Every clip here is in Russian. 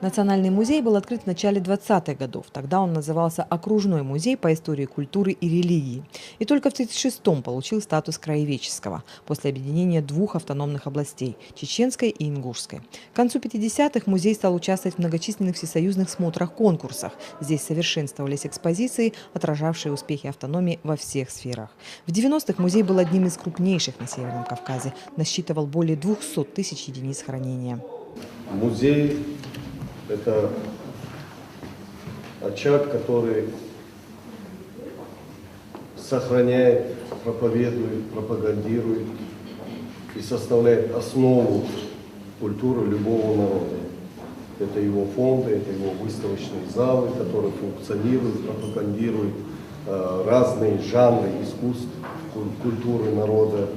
Национальный музей был открыт в начале 20-х годов. Тогда он назывался Окружной музей по истории культуры и религии. И только в 1936-м получил статус краеведческого после объединения двух автономных областей – Чеченской и Ингушской. К концу 50-х музей стал участвовать в многочисленных всесоюзных смотрах-конкурсах. Здесь совершенствовались экспозиции, отражавшие успехи автономии во всех сферах. В 90-х музей был одним из крупнейших на Северном Кавказе. Насчитывал более 200 тысяч единиц хранения. Музей – это очаг, который сохраняет, проповедует, пропагандирует и составляет основу культуры любого народа. Это его фонды, это его выставочные залы, которые функционируют, пропагандируют разные жанры искусств, культуры народа.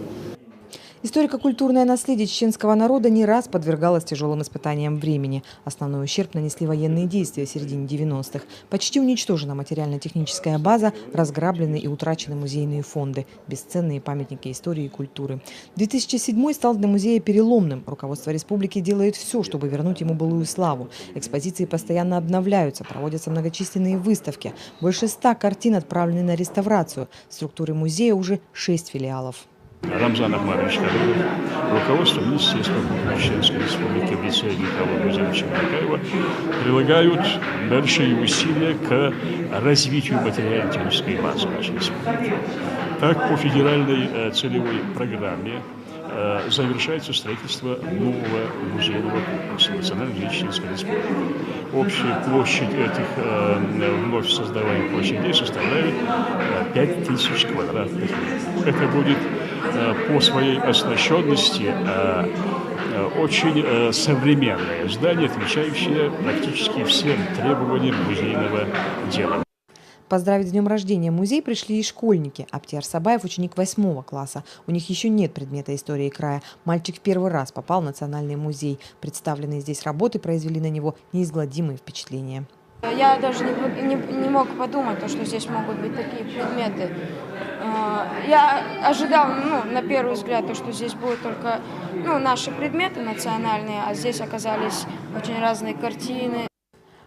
Историко-культурное наследие чеченского народа не раз подвергалось тяжелым испытаниям времени. Основной ущерб нанесли военные действия в середине 90-х. Почти уничтожена материально-техническая база, разграблены и утрачены музейные фонды, бесценные памятники истории и культуры. 2007 стал для музея переломным. Руководство республики делает все, чтобы вернуть ему былую славу. Экспозиции постоянно обновляются, проводятся многочисленные выставки. Больше 100 картин отправлены на реставрацию. В структуре музея уже 6 филиалов. Рамзан Ахмадович Кадыров, руководство Министерства культуры Чеченской Республики в лице Николая Владимировича Макаева прилагают большие усилия к развитию материально-технической базы нашей республики. Так, по федеральной целевой программе завершается строительство нового музейного комплекса Национальной музея Чеченской Республики. Общая площадь этих вновь создаваемых площадей составляет 5000 квадратных метров. Это будет по своей оснащенности очень современное здание, отвечающее практически всем требованиям музейного дела. Поздравить с днем рождения музей пришли и школьники. Аптиар Сабаев – ученик 8 класса. У них еще нет предмета истории края. Мальчик в первый раз попал в Национальный музей. Представленные здесь работы произвели на него неизгладимые впечатления. Я даже не мог подумать, что здесь могут быть такие предметы. Я ожидал, на первый взгляд, что здесь будут только наши предметы национальные, а здесь оказались очень разные картины.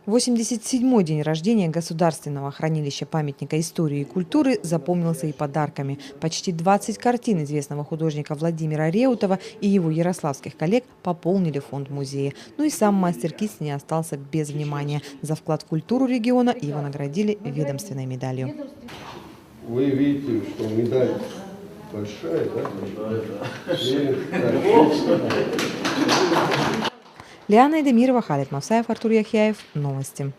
87-й день рождения Государственного хранилища памятника истории и культуры запомнился и подарками. Почти 20 картин известного художника Владимира Реутова и его ярославских коллег пополнили фонд музея. И сам мастер кисти не остался без внимания. За вклад в культуру региона его наградили ведомственной медалью. Вы видите, что медаль большая, да? Лиана Эдемирова, Халид Мавсаев, Артур Яхяев. Новости.